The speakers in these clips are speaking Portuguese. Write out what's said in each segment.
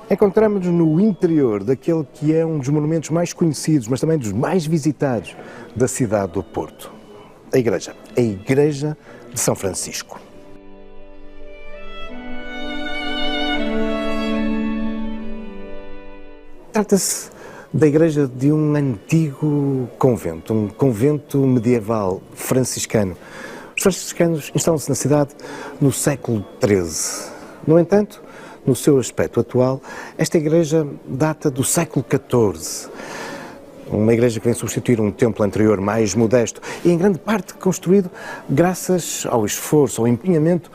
Encontramos-nos no interior daquele que é um dos monumentos mais conhecidos, mas também dos mais visitados da cidade do Porto. A Igreja de São Francisco. Trata-se da igreja de um antigo convento, um convento medieval franciscano. Os franciscanos instalam-se na cidade no século XIII. No entanto, no seu aspecto atual, esta igreja data do século XIV. Uma igreja que vem substituir um templo anterior mais modesto e em grande parte construído graças ao esforço, ao empenhamento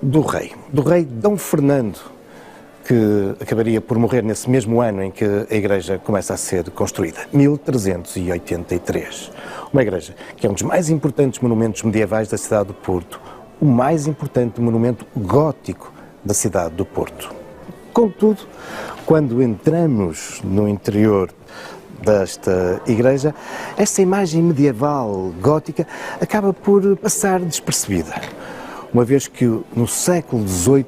do rei Dom Fernando, que acabaria por morrer nesse mesmo ano em que a igreja começa a ser construída, 1383. Uma igreja que é um dos mais importantes monumentos medievais da cidade do Porto, o mais importante monumento gótico da cidade do Porto. Contudo, quando entramos no interior desta igreja, essa imagem medieval gótica acaba por passar despercebida, uma vez que no século XVIII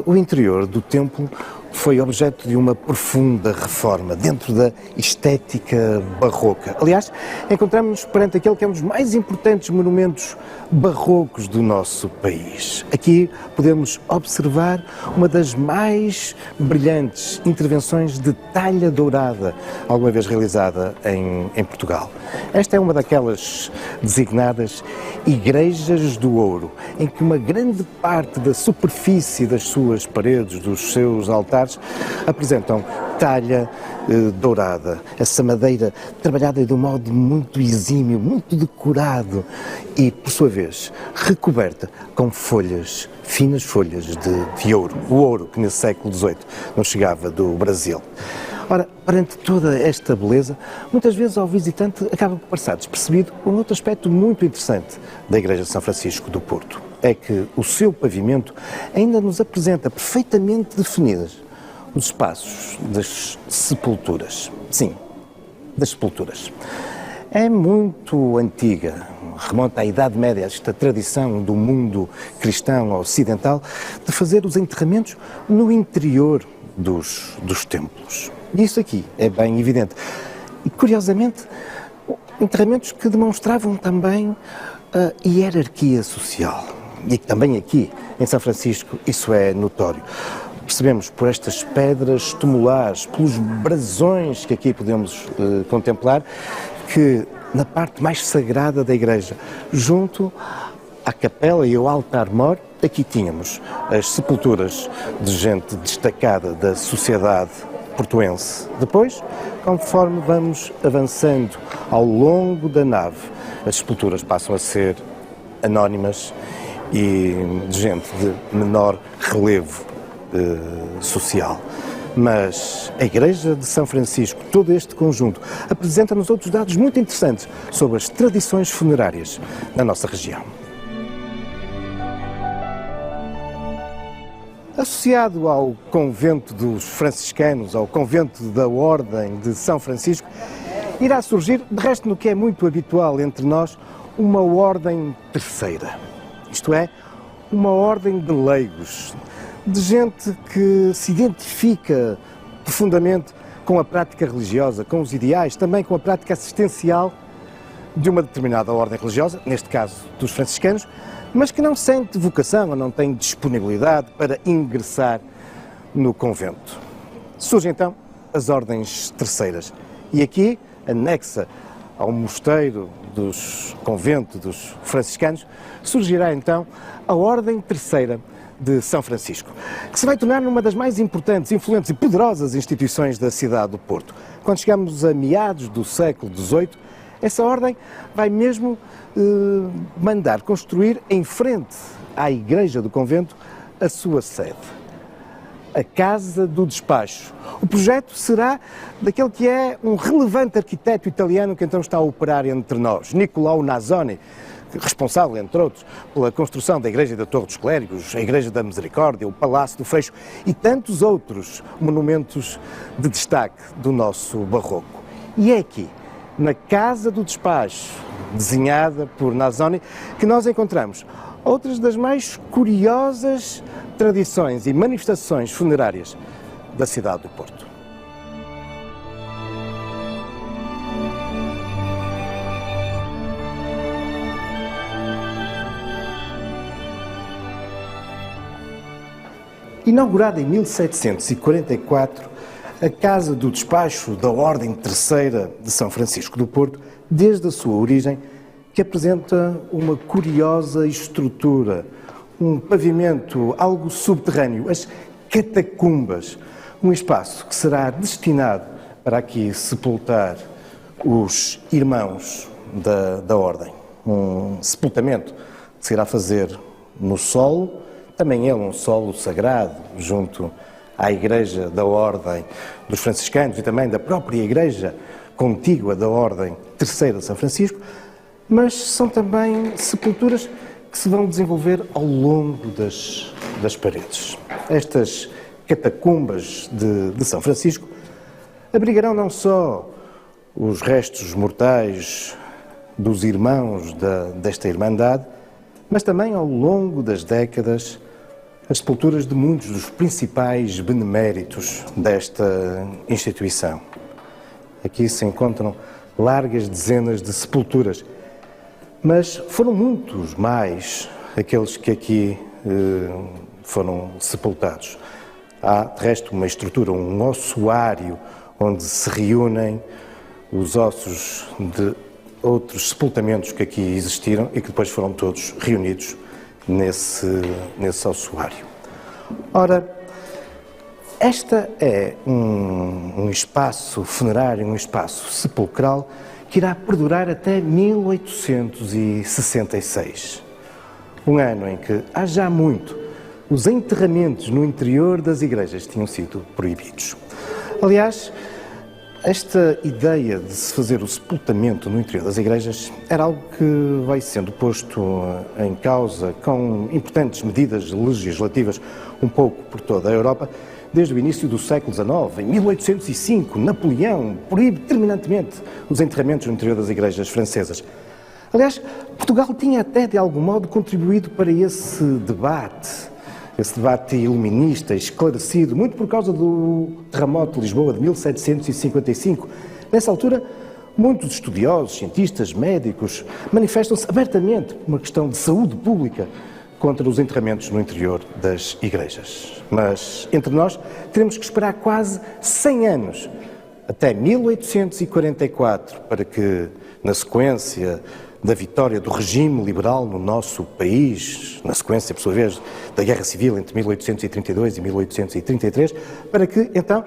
o interior do templo foi objeto de uma profunda reforma dentro da estética barroca. Aliás, encontramos-nos perante aquele que é um dos mais importantes monumentos barrocos do nosso país. Aqui podemos observar uma das mais brilhantes intervenções de talha dourada alguma vez realizada em Portugal. Esta é uma daquelas designadas Igrejas do Ouro, em que uma grande parte da superfície das suas paredes, dos seus altares, apresentam talha dourada, essa madeira trabalhada de um modo muito exímio, muito decorado e, por sua vez, recoberta com folhas, finas folhas de ouro, o ouro que nesse século XVIII nos chegava do Brasil. Ora, perante toda esta beleza, muitas vezes ao visitante acaba por passar despercebido um outro aspecto muito interessante da Igreja de São Francisco do Porto. É que o seu pavimento ainda nos apresenta perfeitamente definidas os espaços das sepulturas. Sim, das sepulturas. É muito antiga, remonta à Idade Média, esta tradição do mundo cristão ocidental de fazer os enterramentos no interior dos templos. E isso aqui é bem evidente. E, curiosamente, enterramentos que demonstravam também a hierarquia social. E também aqui, em São Francisco, isso é notório. Percebemos por estas pedras tumulares, pelos brasões que aqui podemos contemplar, que na parte mais sagrada da igreja, junto à capela e ao altar-mor, aqui tínhamos as sepulturas de gente destacada da sociedade portuense. Depois, conforme vamos avançando ao longo da nave, as sepulturas passam a ser anónimas e de gente de menor relevo social. Mas a Igreja de São Francisco, todo este conjunto, apresenta-nos outros dados muito interessantes sobre as tradições funerárias na nossa região. Associado ao convento dos franciscanos, ao convento da Ordem de São Francisco, irá surgir, de resto no que é muito habitual entre nós, uma ordem terceira. Isto é, uma ordem de leigos, de gente que se identifica profundamente com a prática religiosa, com os ideais, também com a prática assistencial de uma determinada ordem religiosa, neste caso dos franciscanos, mas que não sente vocação ou não tem disponibilidade para ingressar no convento. Surgem então as ordens terceiras e aqui, anexa ao mosteiro dos convento dos franciscanos, surgirá então a Ordem Terceira de São Francisco, que se vai tornar numa das mais importantes, influentes e poderosas instituições da cidade do Porto. Quando chegamos a meados do século XVIII, essa ordem vai mesmo mandar construir em frente à igreja do convento a sua sede, a Casa do Despacho. O projeto será daquele que é um relevante arquiteto italiano que então está a operar entre nós, Nicolau Nasoni, responsável, entre outros, pela construção da Igreja da Torre dos Clérigos, a Igreja da Misericórdia, o Palácio do Freixo e tantos outros monumentos de destaque do nosso barroco. E é aqui, na Casa do Despacho, desenhada por Nasoni, que nós encontramos outras das mais curiosas tradições e manifestações funerárias da cidade do Porto. Inaugurada em 1744, a Casa do Despacho da Ordem Terceira de São Francisco do Porto, desde a sua origem, que apresenta uma curiosa estrutura, um pavimento algo subterrâneo, as catacumbas, um espaço que será destinado para aqui sepultar os irmãos da Ordem. Um sepultamento que se irá fazer no solo, também ele um solo sagrado, junto à Igreja da Ordem dos Franciscanos e também da própria Igreja contígua da Ordem Terceira de São Francisco, mas são também sepulturas que se vão desenvolver ao longo das paredes. Estas catacumbas de São Francisco abrigarão não só os restos mortais dos irmãos desta Irmandade, mas também ao longo das décadas as sepulturas de muitos dos principais beneméritos desta instituição. Aqui se encontram largas dezenas de sepulturas, mas foram muitos mais aqueles que aqui foram sepultados. Há, de resto, uma estrutura, um ossuário, onde se reúnem os ossos de outros sepultamentos que aqui existiram e que depois foram todos reunidos nesse ossuário. Ora, esta é um espaço funerário, um espaço sepulcral que irá perdurar até 1866. Um ano em que, há já muito, os enterramentos no interior das igrejas tinham sido proibidos. Aliás, esta ideia de se fazer o sepultamento no interior das igrejas era algo que vai sendo posto em causa com importantes medidas legislativas um pouco por toda a Europa, desde o início do século XIX. Em 1805, Napoleão proíbe terminantemente os enterramentos no interior das igrejas francesas. Aliás, Portugal tinha até, de algum modo, contribuído para esse debate iluminista, esclarecido, muito por causa do terremoto de Lisboa de 1755. Nessa altura, muitos estudiosos, cientistas, médicos, manifestam-se abertamente por uma questão de saúde pública contra os enterramentos no interior das igrejas. Mas, entre nós, teremos que esperar quase 100 anos, até 1844, para que, na sequência da vitória do regime liberal no nosso país, na sequência, por sua vez, da Guerra Civil entre 1832 e 1833, para que, então,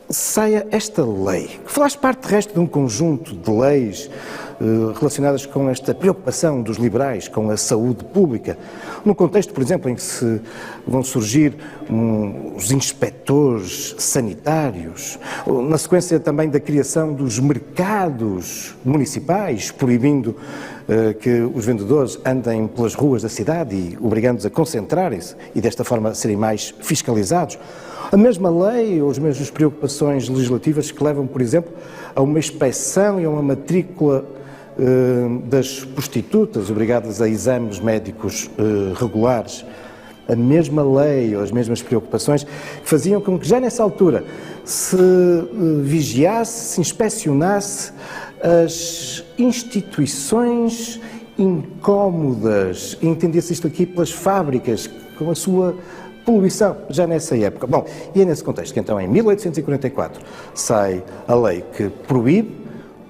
saia esta lei, que faz parte, de resto, de um conjunto de leis relacionadas com esta preocupação dos liberais com a saúde pública, num contexto, por exemplo, em que se vão surgir os inspectores sanitários, na sequência também da criação dos mercados municipais, proibindo que os vendedores andem pelas ruas da cidade e obrigando-os a concentrarem-se e desta forma serem mais fiscalizados. A mesma lei ou as mesmas preocupações legislativas que levam, por exemplo, a uma inspeção e a uma matrícula das prostitutas obrigadas a exames médicos regulares. A mesma lei ou as mesmas preocupações que faziam com que já nessa altura se vigiasse, se inspecionasse as instituições incómodas. Entendia-se isto aqui pelas fábricas, com a sua poluição, já nessa época. Bom, e é nesse contexto que então em 1844 sai a lei que proíbe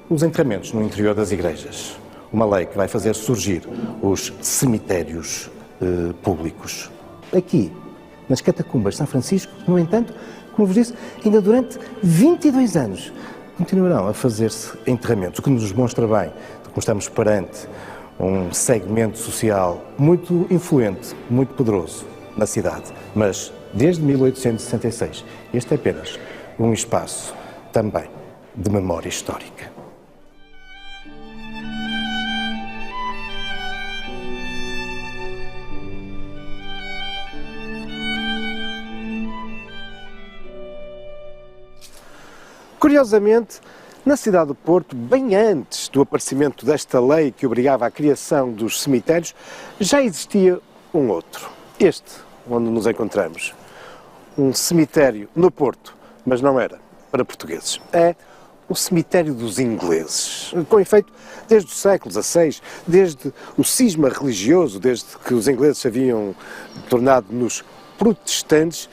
os enterramentos no interior das igrejas. Uma lei que vai fazer surgir os cemitérios públicos. Aqui, nas catacumbas de São Francisco, no entanto, como vos disse, ainda durante 22 anos continuarão a fazer-se enterramentos, o que nos demonstra bem que estamos perante um segmento social muito influente, muito poderoso na cidade. Mas, desde 1866, este é apenas um espaço também de memória histórica. Curiosamente, na cidade do Porto, bem antes do aparecimento desta lei que obrigava à criação dos cemitérios, já existia um outro. Este, onde nos encontramos. Um cemitério no Porto, mas não era para portugueses. É o cemitério dos ingleses. Com efeito, desde o século XVI, desde o cisma religioso, desde que os ingleses se haviam tornado nos protestantes,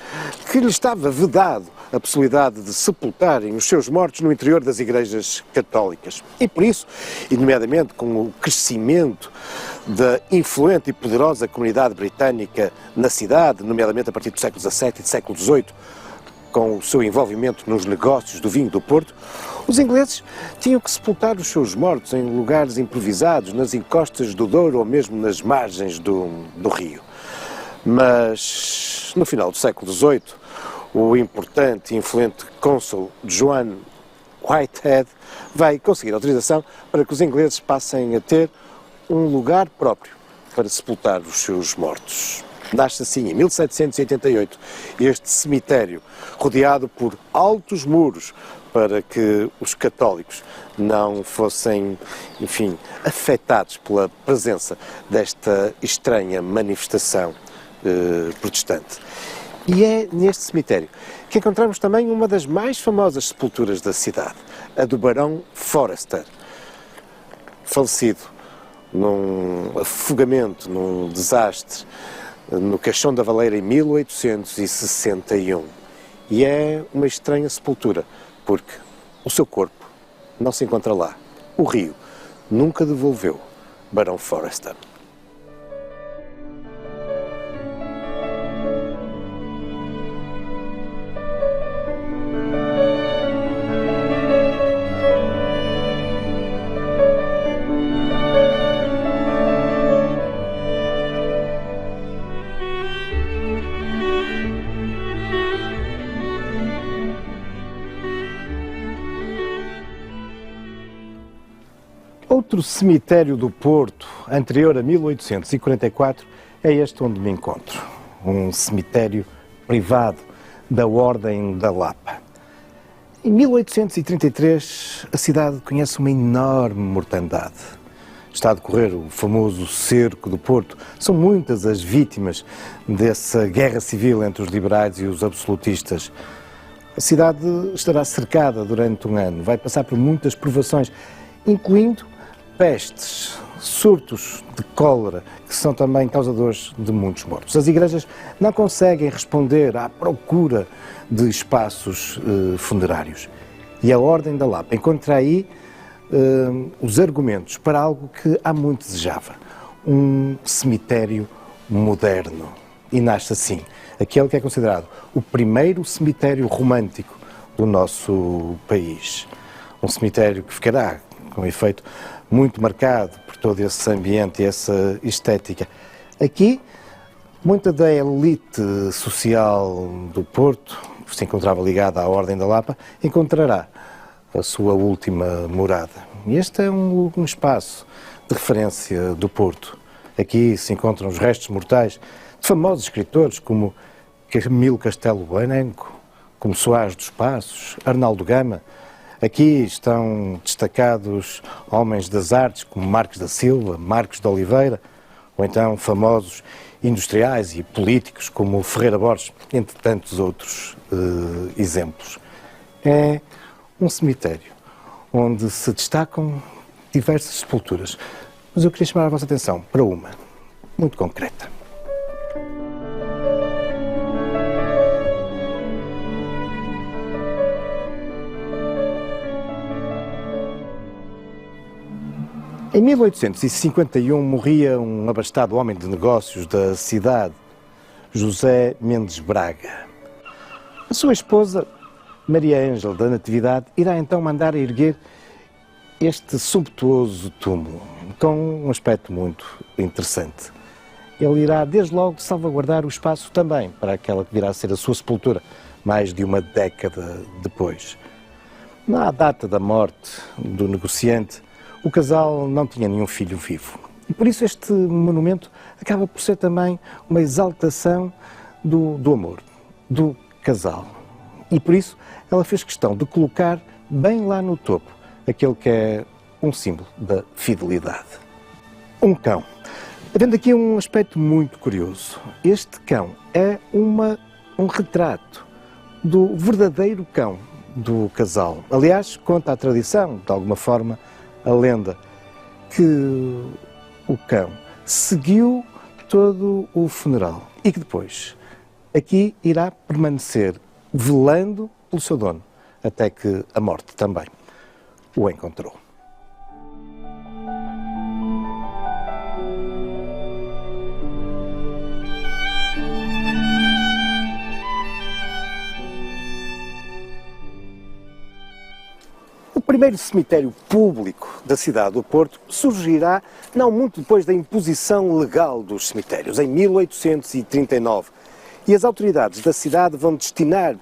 que lhes estava vedado a possibilidade de sepultarem os seus mortos no interior das igrejas católicas. E por isso, e nomeadamente com o crescimento da influente e poderosa comunidade britânica na cidade, nomeadamente a partir do século XVII e do século XVIII, com o seu envolvimento nos negócios do vinho do Porto, os ingleses tinham que sepultar os seus mortos em lugares improvisados, nas encostas do Douro ou mesmo nas margens do rio. Mas, no final do século XVIII, o importante e influente cônsul John Whitehead vai conseguir autorização para que os ingleses passem a ter um lugar próprio para sepultar os seus mortos. Nasce assim, em 1788, este cemitério, rodeado por altos muros, para que os católicos não fossem, enfim, afetados pela presença desta estranha manifestação protestante. E é neste cemitério que encontramos também uma das mais famosas sepulturas da cidade, a do Barão Forrester, falecido num afogamento, num desastre, no Caixão da Valeira em 1861. E é uma estranha sepultura, porque o seu corpo não se encontra lá. O rio nunca devolveu Barão Forrester. Outro cemitério do Porto, anterior a 1844, é este onde me encontro. Um cemitério privado da Ordem da Lapa. Em 1833, a cidade conhece uma enorme mortandade. Está a decorrer o famoso Cerco do Porto. São muitas as vítimas dessa guerra civil entre os liberais e os absolutistas. A cidade estará cercada durante um ano, vai passar por muitas provações, incluindo pestes, surtos de cólera, que são também causadores de muitos mortos. As igrejas não conseguem responder à procura de espaços funerários. E a Ordem da Lapa encontra aí os argumentos para algo que há muito desejava. Um cemitério moderno. E nasce assim, aquele que é considerado o primeiro cemitério romântico do nosso país. Um cemitério que ficará, com efeito, muito marcado por todo esse ambiente e essa estética. Aqui, muita da elite social do Porto, que se encontrava ligada à Ordem da Lapa, encontrará a sua última morada. E este é um espaço de referência do Porto. Aqui se encontram os restos mortais de famosos escritores como Camilo Castelo Branco, como Soares dos Passos, Arnaldo Gama. Aqui estão destacados homens das artes como Marques da Silva, Marcos de Oliveira, ou então famosos industriais e políticos como Ferreira Borges, entre tantos outros exemplos. É um cemitério onde se destacam diversas sepulturas, Mas eu queria chamar a vossa atenção para uma, muito concreta. Em 1851 morria um abastado homem de negócios da cidade, José Mendes Braga. A sua esposa, Maria Ângela da Natividade, irá então mandar erguer este sumptuoso túmulo, com um aspecto muito interessante. Ele irá, desde logo, salvaguardar o espaço também para aquela que virá a ser a sua sepultura, mais de uma década depois. Na data da morte do negociante, o casal não tinha nenhum filho vivo. E por isso este monumento acaba por ser também uma exaltação do amor, do casal. E por isso ela fez questão de colocar bem lá no topo aquele que é um símbolo da fidelidade. Um cão. Havendo aqui um aspecto muito curioso. Este cão é um retrato do verdadeiro cão do casal. Aliás, conta a tradição, de alguma forma, a lenda, que o cão seguiu todo o funeral e que depois aqui irá permanecer velando pelo seu dono, até que a morte também o encontrou. O primeiro cemitério público da cidade do Porto surgirá não muito depois da imposição legal dos cemitérios, em 1839. E as autoridades da cidade vão destinar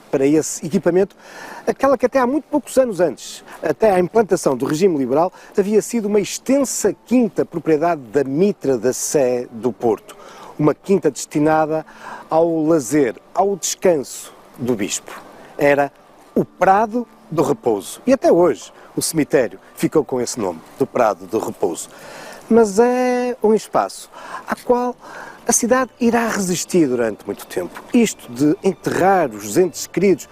para esse equipamento aquela que até há muito poucos anos antes, até à implantação do regime liberal, havia sido uma extensa quinta propriedade da Mitra da Sé do Porto. Uma quinta destinada ao lazer, ao descanso do bispo. Era o Prado do Repouso. E até hoje o cemitério ficou com esse nome, do Prado do Repouso. Mas é um espaço ao qual a cidade irá resistir durante muito tempo. Isto de enterrar os entes queridos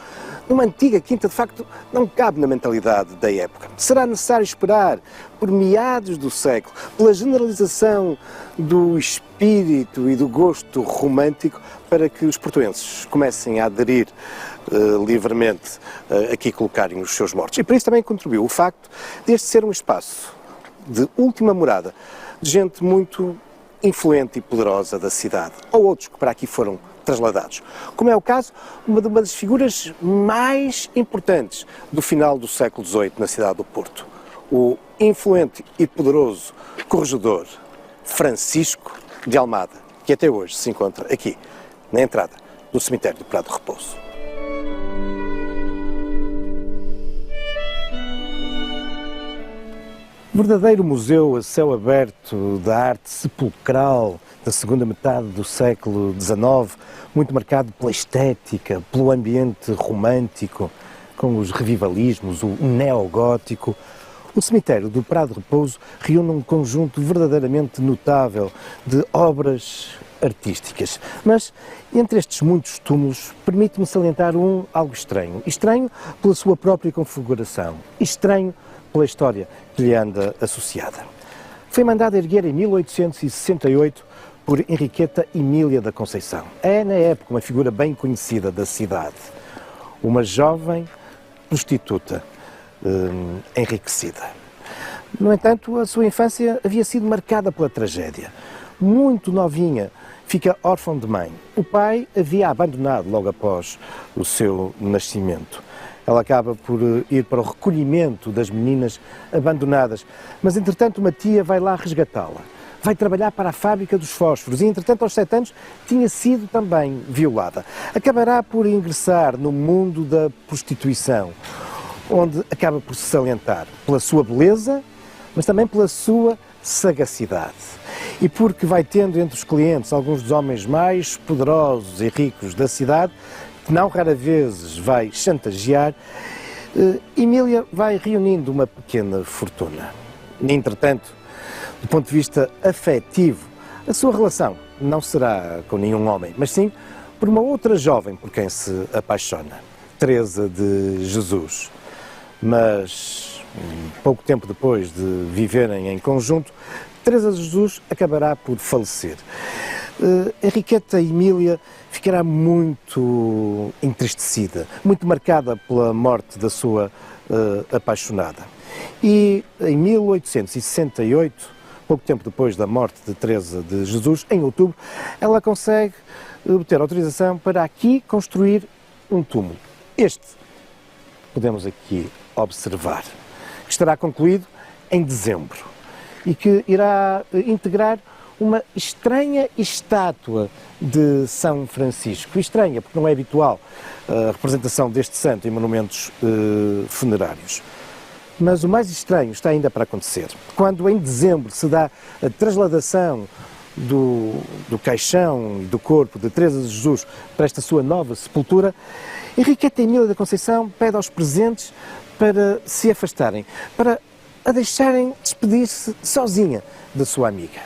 numa antiga quinta, de facto, não cabe na mentalidade da época. Será necessário esperar por meados do século, pela generalização do espírito e do gosto romântico, para que os portuenses comecem a aderir livremente aqui colocarem os seus mortos. E para isso também contribuiu o facto de este ser um espaço de última morada de gente muito influente e poderosa da cidade, ou outros que para aqui foram trasladados. Como é o caso de uma das figuras mais importantes do final do século XVIII na cidade do Porto, o influente e poderoso corregedor Francisco de Almada, que até hoje se encontra aqui, na entrada do cemitério do Prado do Repouso. Verdadeiro museu a céu aberto da arte sepulcral da segunda metade do século XIX, muito marcado pela estética, pelo ambiente romântico, com os revivalismos, o neogótico. O cemitério do Prado de Repouso reúne um conjunto verdadeiramente notável de obras artísticas. Mas, entre estes muitos túmulos, permite-me salientar algo estranho. Estranho pela sua própria configuração. Estranho pela história que lhe anda associada. Foi mandado erguer em 1868 por Henriqueta Emília da Conceição. É, na época, uma figura bem conhecida da cidade. Uma jovem prostituta enriquecida. No entanto, a sua infância havia sido marcada pela tragédia. Muito novinha, fica órfã de mãe. O pai havia abandonado logo após o seu nascimento. Ela acaba por ir para o recolhimento das meninas abandonadas, mas entretanto uma tia vai lá resgatá-la. Vai trabalhar para a fábrica dos fósforos e entretanto aos 7 anos tinha sido também violada. Acabará por ingressar no mundo da prostituição, onde acaba por se salientar pela sua beleza, mas também pela sua sagacidade. E porque vai tendo entre os clientes alguns dos homens mais poderosos e ricos da cidade, que não raras vezes vai chantagear, Emília vai reunindo uma pequena fortuna. Entretanto, do ponto de vista afetivo, a sua relação não será com nenhum homem, mas sim por uma outra jovem por quem se apaixona, Teresa de Jesus. Mas, pouco tempo depois de viverem em conjunto, Teresa de Jesus acabará por falecer. Henriqueta Emília ficará muito entristecida, muito marcada pela morte da sua apaixonada. E em 1868, pouco tempo depois da morte de Teresa de Jesus, em outubro, ela consegue obter autorização para aqui construir um túmulo. Este, podemos aqui observar, que estará concluído em dezembro e que irá integrar uma estranha estátua de São Francisco. Estranha, porque não é habitual a representação deste santo em monumentos funerários. Mas o mais estranho está ainda para acontecer. Quando em dezembro se dá a trasladação do caixão e do corpo de Teresa de Jesus para esta sua nova sepultura, Henriqueta Emília da Conceição pede aos presentes para se afastarem, para a deixarem despedir-se sozinha da sua amiga.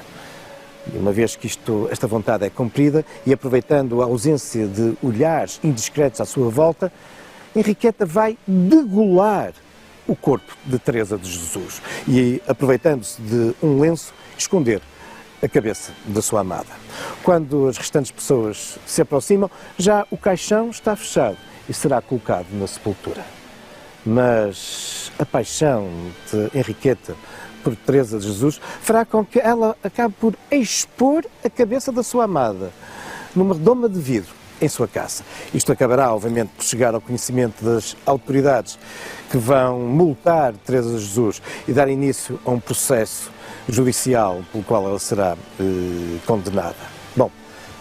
E uma vez que esta vontade é cumprida e aproveitando a ausência de olhares indiscretos à sua volta, Henriqueta vai degolar o corpo de Teresa de Jesus e, aproveitando-se de um lenço, esconder a cabeça da sua amada. Quando as restantes pessoas se aproximam, já o caixão está fechado e será colocado na sepultura. Mas a paixão de Henriqueta por Teresa de Jesus fará com que ela acabe por expor a cabeça da sua amada numa redoma de vidro em sua casa. Isto acabará, obviamente, por chegar ao conhecimento das autoridades que vão multar Teresa de Jesus e dar início a um processo judicial pelo qual ela será condenada. Bom,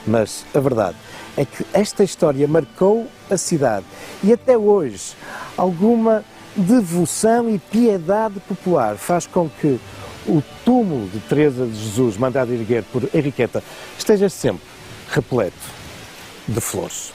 mas a verdade é que esta história marcou a cidade e até hoje alguma devoção e piedade popular faz com que o túmulo de Teresa de Jesus, mandado erguer por Henriqueta, esteja sempre repleto de flores.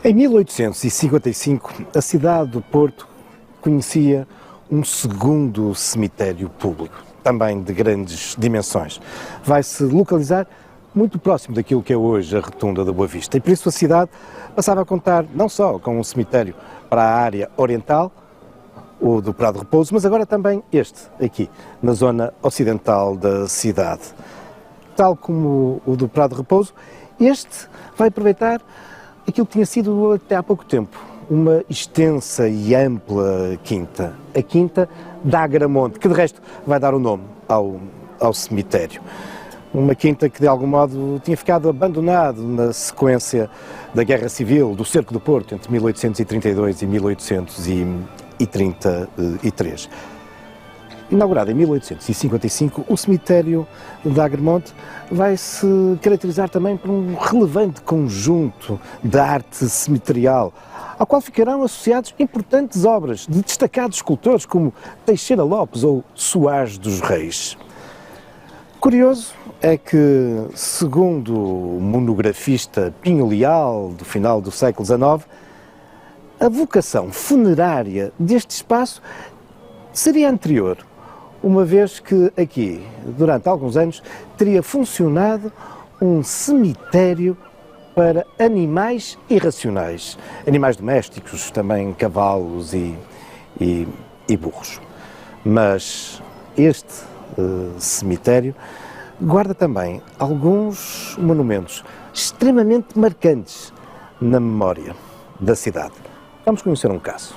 Em 1855, a cidade do Porto conhecia um segundo cemitério público, também de grandes dimensões. Vai-se localizar muito próximo daquilo que é hoje a Rotunda da Boa Vista. E por isso a cidade passava a contar não só com um cemitério para a área oriental, o do Prado de Repouso, mas agora também este, aqui, na zona ocidental da cidade. Tal como o do Prado de Repouso, este vai aproveitar aquilo que tinha sido até há pouco tempo uma extensa e ampla quinta, a Quinta da Agramonte, que de resto vai dar o nome ao cemitério. Uma quinta que de algum modo tinha ficado abandonada na sequência da Guerra Civil, do Cerco do Porto, entre 1832 e 1833. Inaugurado em 1855, o cemitério de Agramonte vai se caracterizar também por um relevante conjunto de arte cemiterial, ao qual ficarão associados importantes obras de destacados escultores como Teixeira Lopes ou Soares dos Reis. Curioso é que, segundo o monografista Pinho Leal, do final do século XIX, a vocação funerária deste espaço seria anterior, uma vez que aqui, durante alguns anos, teria funcionado um cemitério para animais irracionais, animais domésticos, também cavalos e burros. Mas este cemitério guarda também alguns monumentos extremamente marcantes na memória da cidade. Vamos conhecer um caso.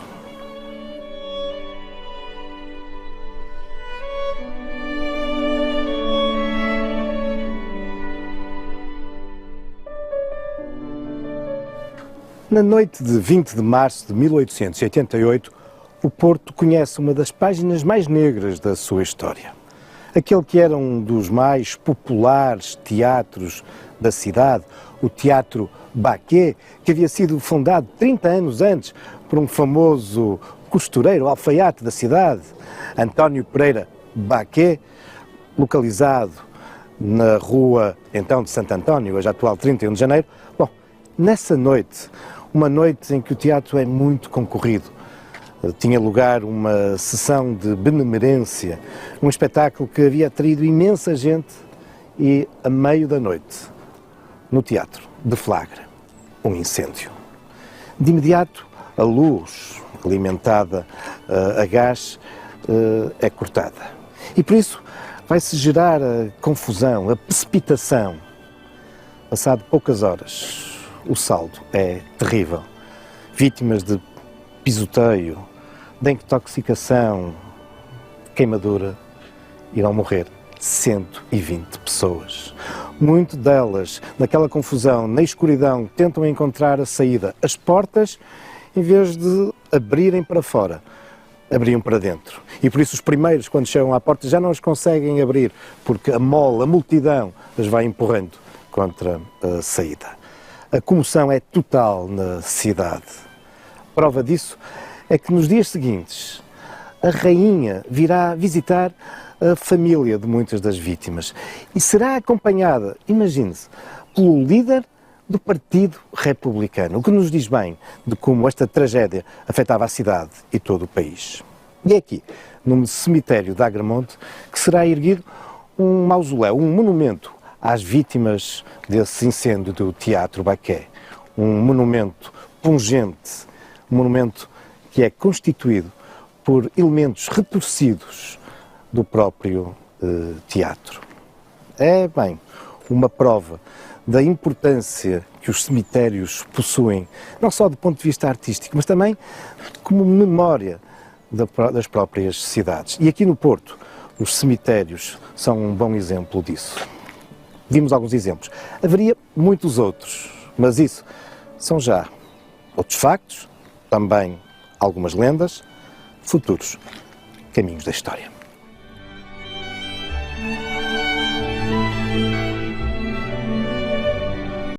Na noite de 20 de março de 1888, o Porto conhece uma das páginas mais negras da sua história. Aquele que era um dos mais populares teatros da cidade, o Teatro Baquet, que havia sido fundado 30 anos antes por um famoso costureiro, alfaiate da cidade, António Pereira Baquet, localizado na rua então de Santo António, hoje atual 31 de janeiro. Bom, nessa noite, uma noite em que o teatro é muito concorrido, tinha lugar uma sessão de benemerência, um espetáculo que havia atraído imensa gente e, a meio da noite, no teatro, deflagra um incêndio. De imediato, a luz alimentada a gás é cortada. E por isso vai-se gerar a confusão, a precipitação. Passado poucas horas, o saldo é terrível. Vítimas de pisoteio, de intoxicação, queimadura, irão morrer 120 pessoas. Muito delas, naquela confusão, na escuridão, tentam encontrar a saída. As portas, em vez de abrirem para fora, abriam para dentro. E por isso os primeiros, quando chegam à porta, já não as conseguem abrir, porque a mole, a multidão, as vai empurrando contra a saída. A comoção é total na cidade. Prova disso é que nos dias seguintes a rainha virá visitar a família de muitas das vítimas e será acompanhada, imagine-se, pelo líder do Partido Republicano, o que nos diz bem de como esta tragédia afetava a cidade e todo o país. E é aqui, no cemitério de Agramonte, que será erguido um mausoléu, um monumento às vítimas desse incêndio do Teatro Baqué. Um monumento pungente, um monumento que é constituído por elementos retorcidos do próprio teatro. É, bem, uma prova da importância que os cemitérios possuem, não só do ponto de vista artístico, mas também como memória das próprias cidades. E aqui no Porto, os cemitérios são um bom exemplo disso. Vimos alguns exemplos. Haveria muitos outros, mas isso são já outros factos, também algumas lendas, futuros caminhos da história.